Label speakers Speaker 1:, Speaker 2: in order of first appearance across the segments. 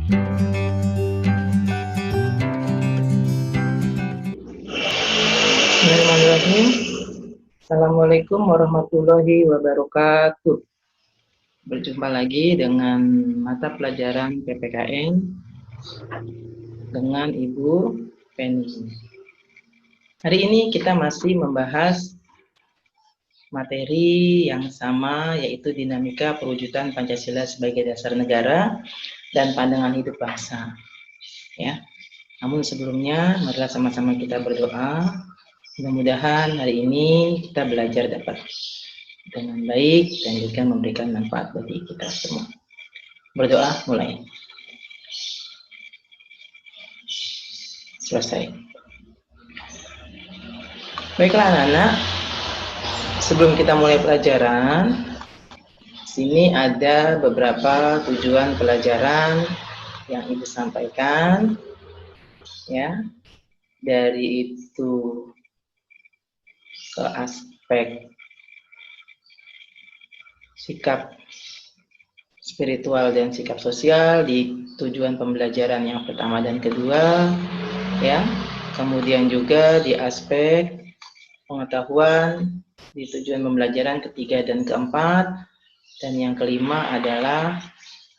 Speaker 1: Bismillahirrahmanirrahim. Assalamualaikum warahmatullahi wabarakatuh. Berjumpa lagi dengan mata pelajaran PPKN dengan Ibu Penny. Hari ini kita masih membahas materi yang sama, yaitu dinamika perwujudan Pancasila sebagai dasar negara dan pandangan hidup bangsa. Ya. Namun sebelumnya, marilah sama-sama kita berdoa. Mudah-mudahan hari ini kita belajar dapat dengan baik dan juga memberikan manfaat bagi kita semua. Berdoa mulai. Selesai. Baiklah anak-anak, sebelum kita mulai pelajaran, sini ada beberapa tujuan pelajaran yang Ibu sampaikan. Ya, dari itu ke aspek sikap spiritual dan sikap sosial di tujuan pembelajaran yang pertama dan kedua, ya. Kemudian juga di aspek pengetahuan di tujuan pembelajaran ketiga dan keempat, dan yang kelima adalah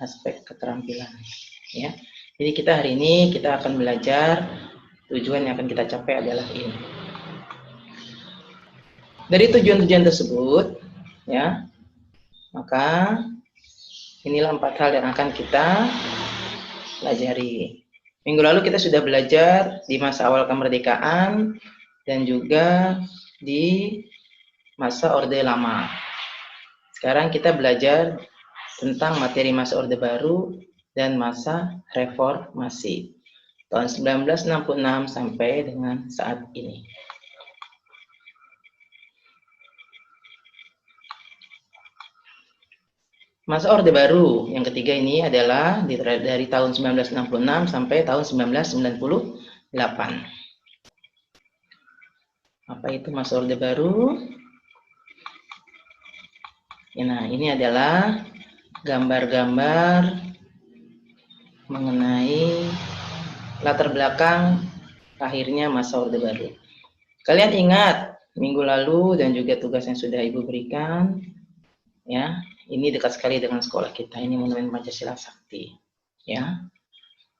Speaker 1: aspek keterampilan, ya. Jadi kita hari ini kita akan belajar tujuan yang akan kita capai adalah ini. Dari tujuan-tujuan tersebut, ya, maka inilah 4 hal yang akan kita pelajari. Minggu lalu kita sudah belajar di masa awal kemerdekaan dan juga di masa Orde Lama. Sekarang kita belajar tentang materi masa Orde Baru dan masa reformasi tahun 1966 sampai dengan saat ini. Masa Orde Baru yang ketiga ini adalah dari tahun 1966 sampai tahun 1998. Apa itu masa Orde Baru? Nah, ini adalah gambar-gambar mengenai latar belakang lahirnya masa Orde Baru. Kalian ingat minggu lalu dan juga tugas yang sudah Ibu berikan, ya. Ini dekat sekali dengan sekolah kita, ini Monumen Pancasila Sakti, ya.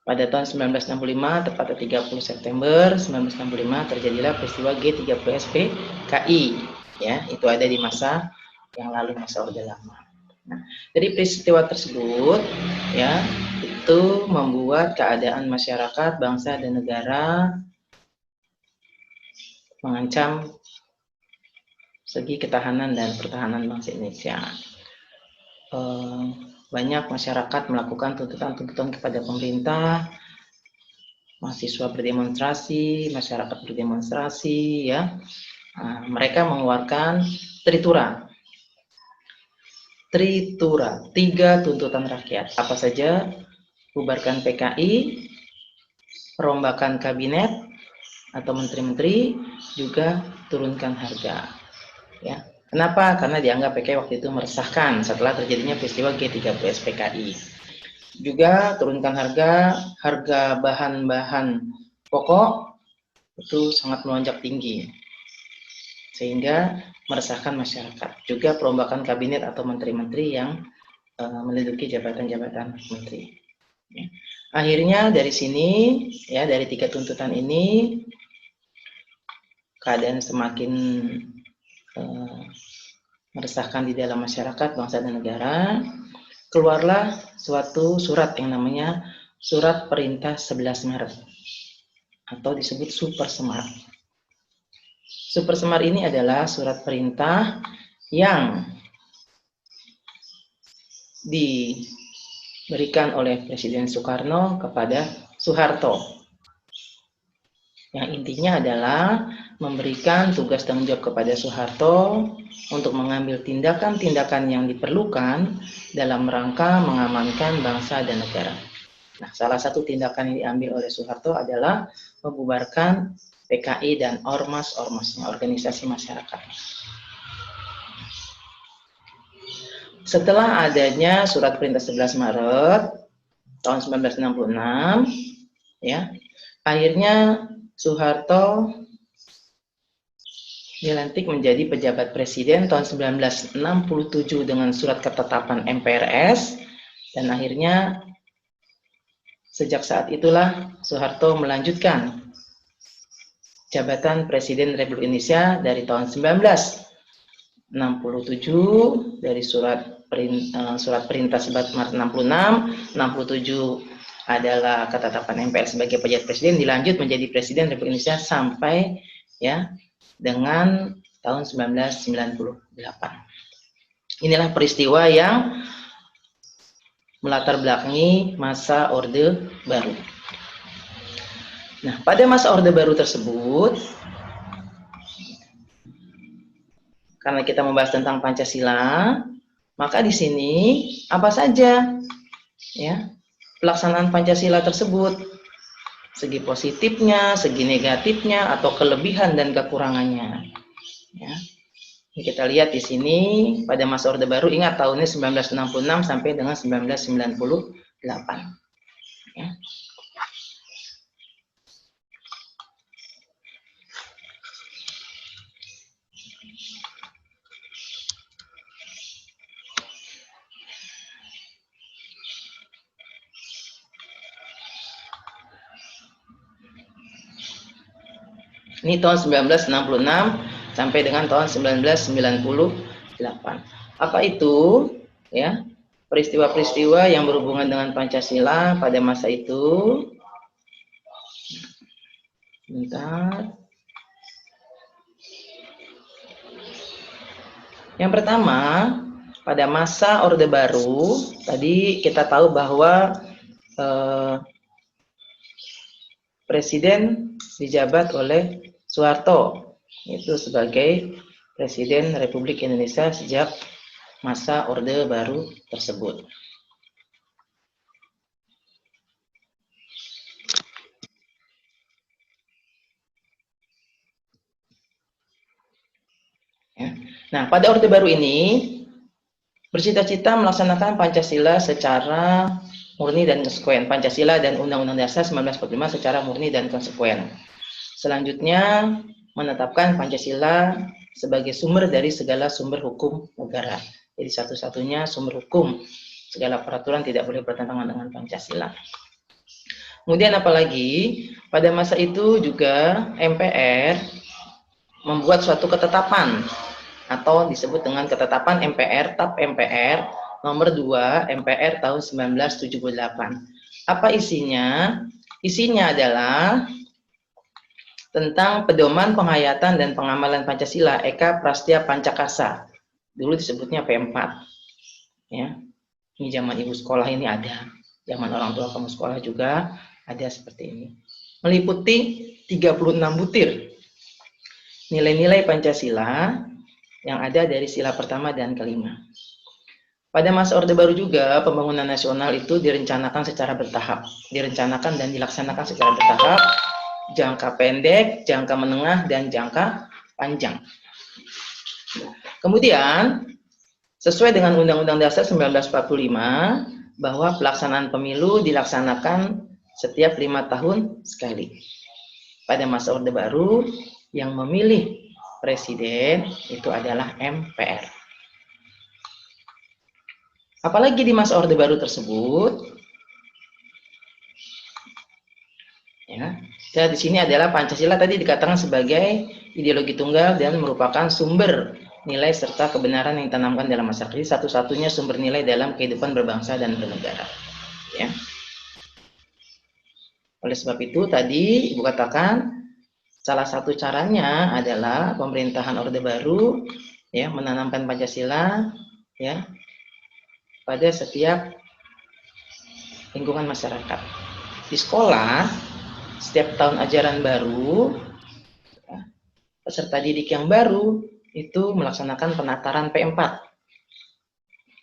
Speaker 1: Pada tahun 1965, tepatnya 30 September 1965, terjadilah peristiwa G30SP-KI, ya. Itu ada di masa yang lalu, masa Orde Lama. Nah, dari peristiwa tersebut, ya, itu membuat keadaan masyarakat, bangsa dan negara mengancam segi ketahanan dan pertahanan bangsa Indonesia. Banyak masyarakat melakukan tuntutan-tuntutan kepada pemerintah, mahasiswa berdemonstrasi, masyarakat berdemonstrasi, ya. Mereka mengeluarkan tritura, 3 tuntutan rakyat. Apa saja? Bubarkan PKI, perombakan kabinet atau menteri-menteri, juga turunkan harga, ya. Kenapa? Karena dianggap PKI waktu itu meresahkan setelah terjadinya peristiwa G30SP-KI. Juga turunkan harga bahan-bahan pokok itu sangat melonjak tinggi, sehingga meresahkan masyarakat. Juga perombakan kabinet atau menteri-menteri yang menduduki jabatan-jabatan menteri. Ya. Akhirnya dari sini, ya, dari 3 tuntutan ini, keadaan semakin meresahkan di dalam masyarakat, bangsa dan negara. Keluarlah suatu surat yang namanya Surat Perintah 11 Maret atau disebut Super Semar. Super Semar ini adalah surat perintah yang diberikan oleh Presiden Soekarno kepada Soeharto. Yang intinya adalah memberikan tugas tanggung jawab kepada Soeharto untuk mengambil tindakan-tindakan yang diperlukan dalam rangka mengamankan bangsa dan negara. Nah, salah satu tindakan yang diambil oleh Soeharto adalah membubarkan PKI dan ormas-ormasnya, organisasi masyarakat. Setelah adanya surat perintah 11 Maret, tahun 1966, ya. Akhirnya Soeharto dilantik menjadi pejabat presiden tahun 1967 dengan surat ketetapan MPRS, dan akhirnya sejak saat itulah Soeharto melanjutkan jabatan Presiden Republik Indonesia dari tahun 1967 dari surat perintah 11 Maret 66, 67 adalah ketetapan MPR sebagai pejabat presiden, dilanjut menjadi Presiden Republik Indonesia sampai ya dengan tahun 1998. Inilah peristiwa yang melatar belakangi masa Orde Baru. Nah, pada masa Orde Baru tersebut, karena kita membahas tentang Pancasila, maka di sini apa saja ya pelaksanaan Pancasila tersebut, segi positifnya, segi negatifnya, atau kelebihan dan kekurangannya. Ya. Ini kita lihat di sini pada masa Orde Baru, ingat tahunnya 1966 sampai dengan 1998. Ya. Ini tahun 1966 sampai dengan tahun 1998. Apa itu? Ya, peristiwa-peristiwa yang berhubungan dengan Pancasila pada masa itu. Bentar. Yang pertama, pada masa Orde Baru, tadi kita tahu bahwa Presiden dijabat oleh Soeharto, itu sebagai Presiden Republik Indonesia sejak masa Orde Baru tersebut. Ya. Nah, pada Orde Baru ini bercita-cita melaksanakan Pancasila secara murni dan konsekuen. Pancasila dan Undang-Undang Dasar 1945 secara murni dan konsekuen. Selanjutnya, menetapkan Pancasila sebagai sumber dari segala sumber hukum negara. Jadi satu-satunya sumber hukum, segala peraturan tidak boleh bertentangan dengan Pancasila. Kemudian apalagi, pada masa itu juga MPR membuat suatu ketetapan atau disebut dengan ketetapan MPR, TAP MPR nomor 2 MPR tahun 1978. Apa isinya? Isinya adalah tentang pedoman penghayatan dan pengamalan Pancasila Eka Prastya Pancakasa. Dulu disebutnya P4. Ya. Ini zaman ibu sekolah ini ada. Zaman orang tua kamu sekolah juga ada seperti ini. Meliputi 36 butir nilai-nilai Pancasila yang ada dari sila pertama dan kelima. Pada masa Orde Baru juga pembangunan nasional itu direncanakan secara bertahap. Direncanakan dan dilaksanakan secara bertahap. Jangka pendek, jangka menengah, dan jangka panjang. Kemudian, sesuai dengan Undang-Undang Dasar 1945, bahwa pelaksanaan pemilu dilaksanakan setiap 5 tahun sekali. Pada masa Orde Baru, yang memilih presiden itu adalah MPR. Apalagi di masa Orde Baru tersebut, ya, di sini adalah Pancasila tadi dikatakan sebagai ideologi tunggal dan merupakan sumber nilai serta kebenaran yang ditanamkan dalam masyarakat. Jadi satu-satunya sumber nilai dalam kehidupan berbangsa dan bernegara. Ya. Oleh sebab itu tadi Ibu katakan salah satu caranya adalah pemerintahan Orde Baru ya menanamkan Pancasila ya pada setiap lingkungan masyarakat. Di sekolah setiap tahun ajaran baru, peserta didik yang baru itu melaksanakan penataran P4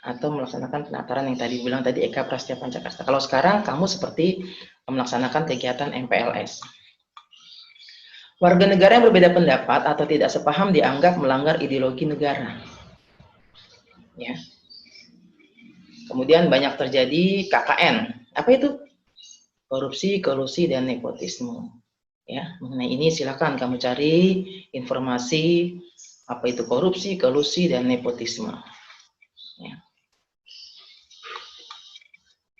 Speaker 1: atau melaksanakan penataran yang tadi bilang tadi Eka Prastya Pancakasa. Kalau sekarang kamu seperti melaksanakan kegiatan MPLS. Warga negara yang berbeda pendapat atau tidak sepaham dianggap melanggar ideologi negara. Ya. Kemudian banyak terjadi KKN. Apa itu? Korupsi, kolusi, dan nepotisme. Ya, mengenai ini silakan kamu cari informasi apa itu korupsi, kolusi, dan nepotisme. Ya.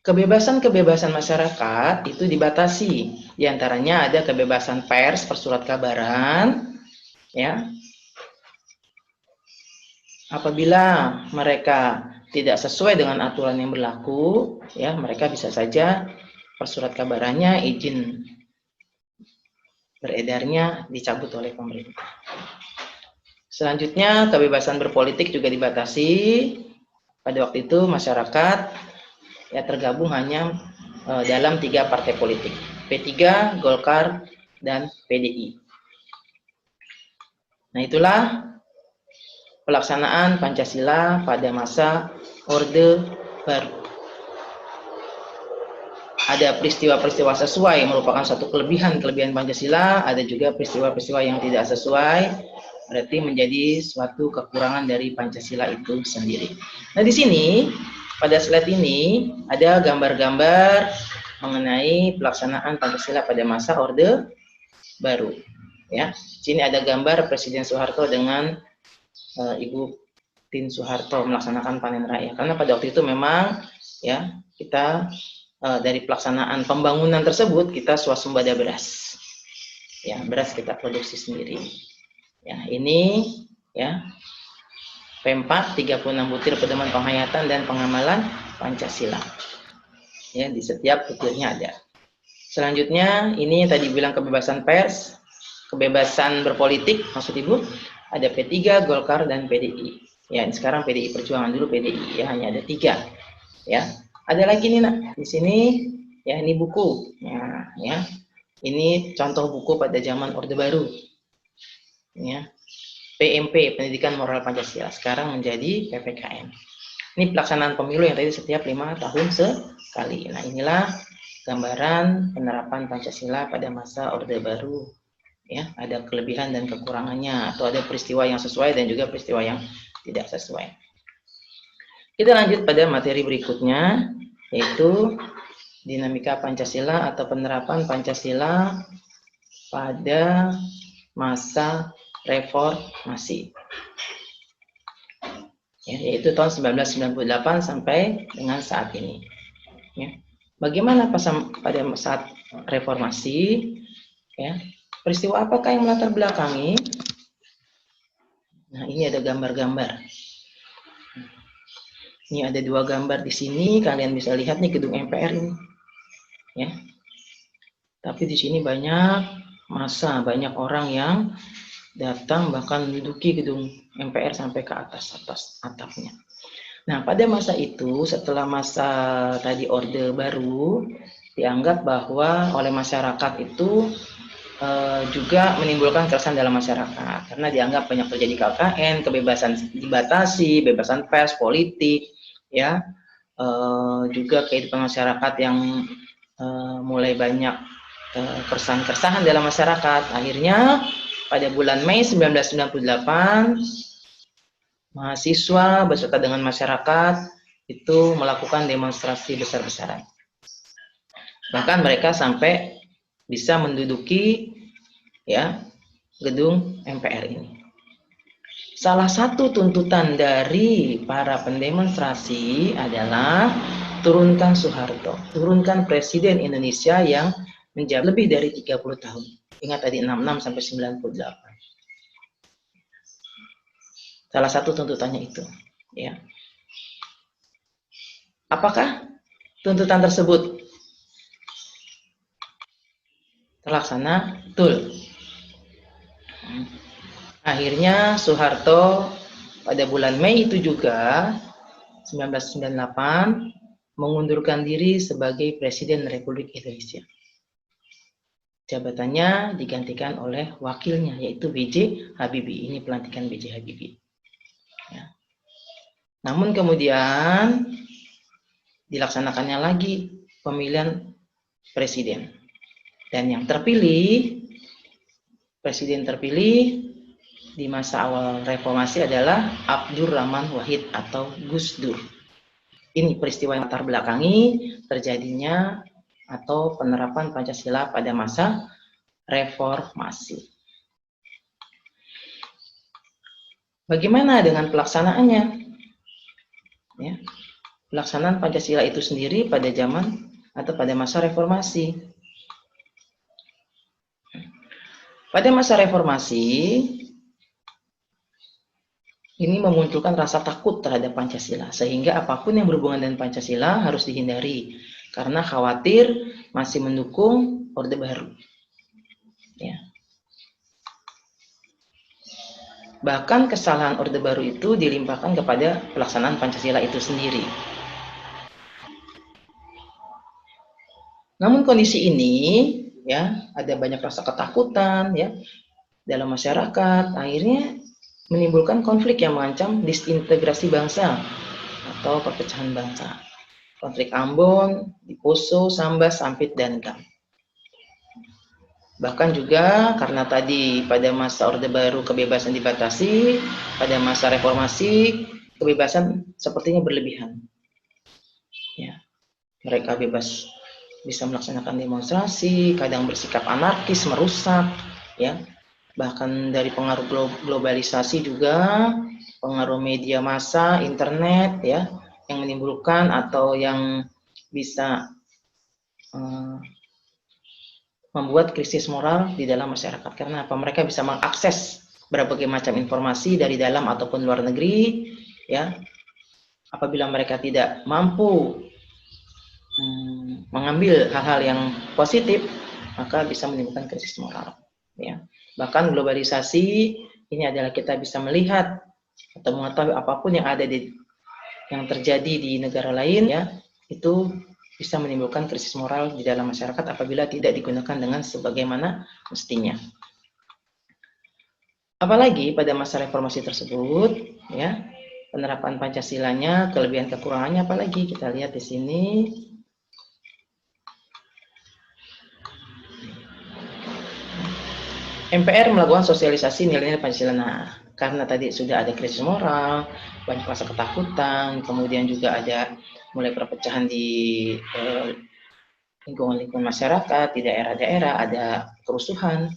Speaker 1: Kebebasan-kebebasan masyarakat itu dibatasi. Di antaranya ada kebebasan pers, persurat kabaran, ya. Apabila mereka tidak sesuai dengan aturan yang berlaku, ya, mereka bisa saja persurat kabarannya, izin beredarnya dicabut oleh pemerintah. Selanjutnya, kebebasan berpolitik juga dibatasi. Pada waktu itu masyarakat ya tergabung hanya dalam 3 partai politik, P3, Golkar, dan PDI. Nah, itulah pelaksanaan Pancasila pada masa Orde Baru. Ada peristiwa-peristiwa sesuai merupakan satu kelebihan Pancasila, ada juga peristiwa-peristiwa yang tidak sesuai, berarti menjadi suatu kekurangan dari Pancasila itu sendiri. Nah, di sini pada slide ini ada gambar-gambar mengenai pelaksanaan Pancasila pada masa Orde Baru. Ya, sini ada gambar Presiden Soeharto dengan Ibu Tien Soeharto melaksanakan panen raya. Karena pada waktu itu memang ya kita dari pelaksanaan pembangunan tersebut kita swasembada beras. Ya, beras kita produksi sendiri. Ya, ini ya P4 36 butir pedoman penghayatan dan pengamalan Pancasila. Ya, di setiap butirnya ada. Selanjutnya ini tadi bilang kebebasan pers, kebebasan berpolitik, maksud Ibu ada P3, Golkar, dan PDI. Ya, sekarang PDI Perjuangan, dulu PDI ya, hanya ada 3. Ya. Ada lagi nih Nak, di sini ya, ini buku. Ya. Ini contoh buku pada zaman Orde Baru. Ya. PMP, Pendidikan Moral Pancasila, sekarang menjadi PPKN. Ini pelaksanaan pemilu yang tadi setiap 5 tahun sekali. Nah, inilah gambaran penerapan Pancasila pada masa Orde Baru. Ya, ada kelebihan dan kekurangannya, atau ada peristiwa yang sesuai dan juga peristiwa yang tidak sesuai. Kita lanjut pada materi berikutnya, yaitu dinamika Pancasila atau penerapan Pancasila pada masa reformasi. Ya, yaitu tahun 1998 sampai dengan saat ini. Ya. Bagaimana pada saat reformasi? Ya, peristiwa apakah yang melatar belakangi? Nah, ini ada gambar-gambar. Ini ada 2 gambar di sini, kalian bisa lihat nih gedung MPR ini. Ya. Tapi di sini banyak massa, banyak orang yang datang bahkan menduduki gedung MPR sampai ke atas atapnya. Nah, pada masa itu, setelah masa tadi Orde Baru, dianggap bahwa oleh masyarakat itu juga menimbulkan keresahan dalam masyarakat karena dianggap banyak terjadi KKN, kebebasan dibatasi, bebasan pers, politik, ya, juga kehidupan masyarakat yang mulai banyak keresahan dalam masyarakat. Akhirnya pada bulan Mei 1998 mahasiswa beserta dengan masyarakat itu melakukan demonstrasi besar-besaran. Bahkan mereka sampai bisa menduduki ya gedung MPR ini. Salah satu tuntutan dari para pendemonstrasi adalah turunkan Soeharto, turunkan Presiden Indonesia yang menjabat lebih dari 30 tahun. Ingat tadi 66 sampai 98. Salah satu tuntutannya itu, ya. Apakah tuntutan tersebut terlaksana? Betul. Akhirnya Soeharto pada bulan Mei itu juga 1998 mengundurkan diri sebagai Presiden Republik Indonesia. Jabatannya digantikan oleh wakilnya yaitu B.J. Habibie. Ini pelantikan B.J. Habibie. Ya. Namun kemudian dilaksanakannya lagi pemilihan presiden. Dan yang terpilih, presiden terpilih di masa awal reformasi adalah Abdurrahman Wahid atau Gus Dur. Ini peristiwa yang latar belakangi terjadinya atau penerapan Pancasila pada masa reformasi. Bagaimana dengan pelaksanaannya? Ya, pelaksanaan Pancasila itu sendiri pada zaman atau pada masa reformasi. Pada masa reformasi, ini memunculkan rasa takut terhadap Pancasila, sehingga apapun yang berhubungan dengan Pancasila harus dihindari, karena khawatir masih mendukung Orde Baru. Ya. Bahkan kesalahan Orde Baru itu dilimpahkan kepada pelaksanaan Pancasila itu sendiri. Namun kondisi ini, ya, ada banyak rasa ketakutan, ya, dalam masyarakat, akhirnya menimbulkan konflik yang mengancam disintegrasi bangsa atau perpecahan bangsa. Konflik Ambon, di Poso, Sambas, Sampit, dan Gam. Bahkan juga karena tadi pada masa Orde Baru kebebasan dibatasi, pada masa reformasi kebebasan sepertinya berlebihan. Ya, mereka bebas bisa melaksanakan demonstrasi, kadang bersikap anarkis, merusak, ya. Bahkan dari pengaruh globalisasi juga, pengaruh media massa, internet, ya, yang menimbulkan atau yang bisa membuat krisis moral di dalam masyarakat. Karena apa? Mereka bisa mengakses berbagai macam informasi dari dalam ataupun luar negeri, ya. Apabila mereka tidak mampu mengambil hal-hal yang positif, maka bisa menimbulkan krisis moral. Ya. Bahkan globalisasi ini adalah kita bisa melihat atau mengetahui apapun yang ada yang terjadi di negara lain, ya, itu bisa menimbulkan krisis moral di dalam masyarakat apabila tidak digunakan dengan sebagaimana mestinya. Apalagi pada masa reformasi tersebut, ya, penerapan Pancasilanya, kelebihan kekurangannya, apalagi kita lihat di sini. MPR melakukan sosialisasi nilai-nilai Pancasila. Nah, karena tadi sudah ada krisis moral, banyak rasa ketakutan, kemudian juga ada mulai perpecahan di lingkungan-lingkungan masyarakat, di daerah-daerah ada kerusuhan.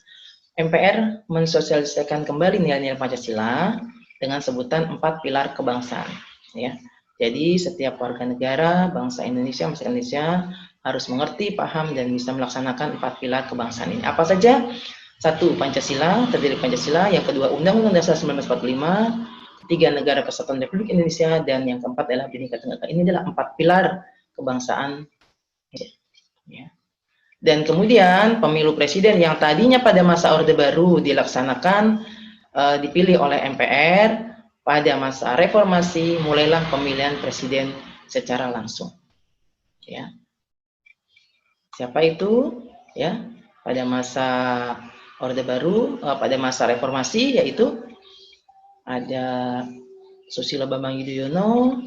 Speaker 1: MPR mensosialisasikan kembali nilai-nilai Pancasila dengan sebutan 4 pilar kebangsaan. Ya, jadi setiap warga negara bangsa Indonesia, masyarakat Indonesia harus mengerti, paham, dan bisa melaksanakan 4 pilar kebangsaan ini. Apa saja? 1. Pancasila, terdiri Pancasila. Yang kedua, Undang-Undang Dasar 1945. Ketiga, Negara Kesatuan Republik Indonesia. Dan yang keempat adalah Bhinneka Tunggal Ika. Ini adalah 4 pilar kebangsaan. Ya. Dan kemudian pemilu presiden yang tadinya pada masa Orde Baru dilaksanakan, dipilih oleh MPR, pada masa reformasi mulailah pemilihan presiden secara langsung. Ya. Siapa itu? Ya, pada masa Orde Baru, pada masa reformasi, yaitu ada Susilo Bambang Yudhoyono,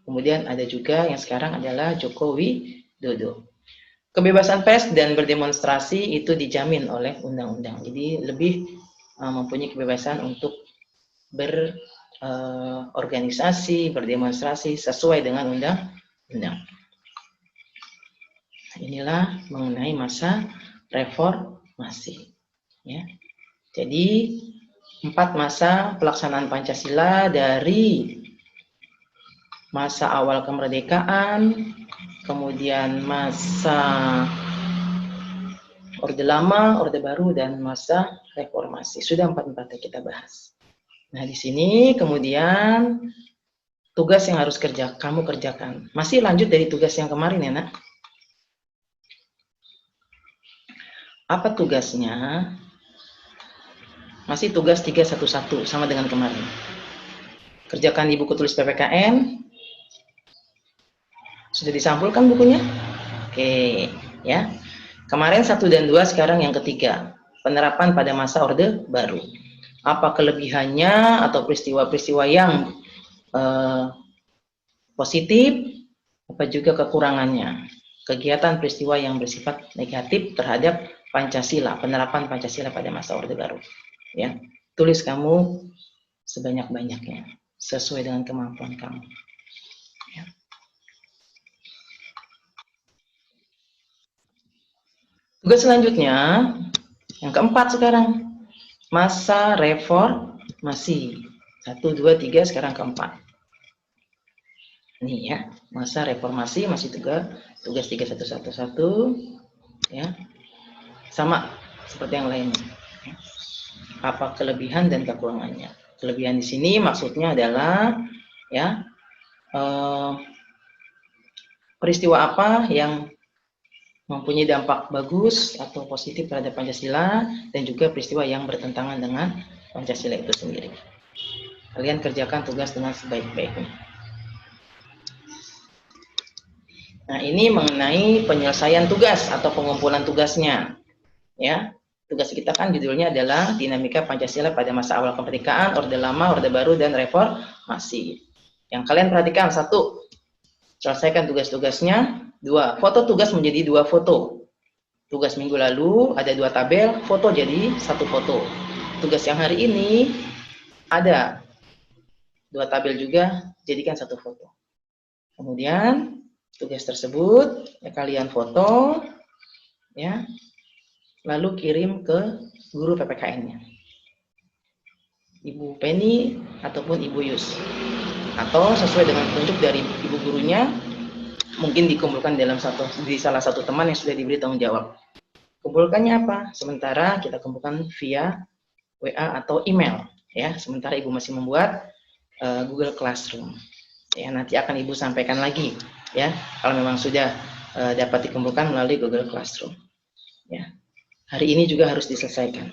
Speaker 1: kemudian ada juga yang sekarang adalah Joko Widodo. Kebebasan pers dan berdemonstrasi itu dijamin oleh undang-undang, jadi lebih mempunyai kebebasan untuk berorganisasi, berdemonstrasi sesuai dengan undang-undang. Inilah mengenai masa reformasi. Ya. Jadi 4 masa pelaksanaan Pancasila dari masa awal kemerdekaan, kemudian masa Orde Lama, Orde Baru, dan masa reformasi. Sudah 4 yang kita bahas. Nah, di sini kemudian tugas yang harus kamu kerjakan. Masih lanjut dari tugas yang kemarin ya, Nak? Apa tugasnya? Masih tugas 311 sama dengan kemarin. Kerjakan di buku tulis PPKN. Sudah disampulkan bukunya? Oke, ya. Kemarin 1 dan 2, sekarang yang ketiga. Penerapan pada masa Orde Baru. Apa kelebihannya atau peristiwa-peristiwa yang positif, apa juga kekurangannya. Kegiatan peristiwa yang bersifat negatif terhadap Pancasila, penerapan Pancasila pada masa Orde Baru. Ya, tulis kamu sebanyak-banyaknya sesuai dengan kemampuan kamu. Ya. Tugas selanjutnya, yang keempat sekarang, masa reformasi. 1, 2, 3, sekarang keempat. Ini ya, masa reformasi masih tugas 3111 ya. Sama seperti yang lainnya. Apa kelebihan dan kekurangannya? Kelebihan di sini maksudnya adalah ya peristiwa apa yang mempunyai dampak bagus atau positif terhadap Pancasila, dan juga peristiwa yang bertentangan dengan Pancasila itu sendiri. Kalian kerjakan tugas dengan sebaik-baiknya. Nah, ini mengenai penyelesaian tugas atau pengumpulan tugasnya. Ya, tugas kita kan judulnya adalah dinamika Pancasila pada masa awal kemerdekaan, Orde Lama, Orde Baru, dan Reformasi. Yang kalian perhatikan, 1, selesaikan tugas-tugasnya. 2, foto tugas menjadi 2 foto. Tugas minggu lalu ada 2 tabel, foto jadi 1 foto. Tugas yang hari ini ada 2 tabel juga, jadikan 1 foto. Kemudian tugas tersebut ya kalian foto ya, lalu kirim ke guru PPKN-nya, Ibu Penny ataupun Ibu Yus, atau sesuai dengan petunjuk dari ibu gurunya, mungkin dikumpulkan di salah satu teman yang sudah diberi tanggung jawab. Kumpulkannya apa? Sementara kita kumpulkan via WA atau email ya. Sementara ibu masih membuat Google Classroom. Ya, nanti akan ibu sampaikan lagi ya kalau memang sudah dapat dikumpulkan melalui Google Classroom. Ya. Hari ini juga harus diselesaikan.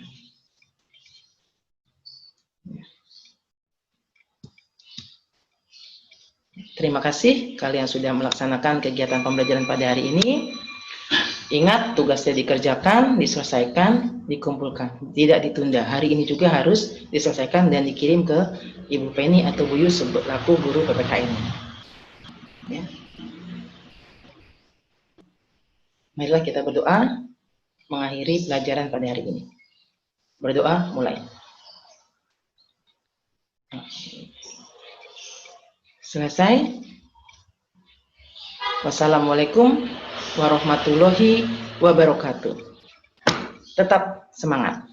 Speaker 1: Terima kasih kalian sudah melaksanakan kegiatan pembelajaran pada hari ini. Ingat, tugasnya dikerjakan, diselesaikan, dikumpulkan, tidak ditunda. Hari ini juga harus diselesaikan dan dikirim ke Ibu Penny atau Bu Yus selaku guru PPKN. Ya. Marilah kita berdoa mengakhiri pelajaran pada hari ini. Berdoa mulai. Selesai. Wassalamualaikum warahmatullahi wabarakatuh. Tetap semangat.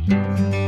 Speaker 1: Thank you.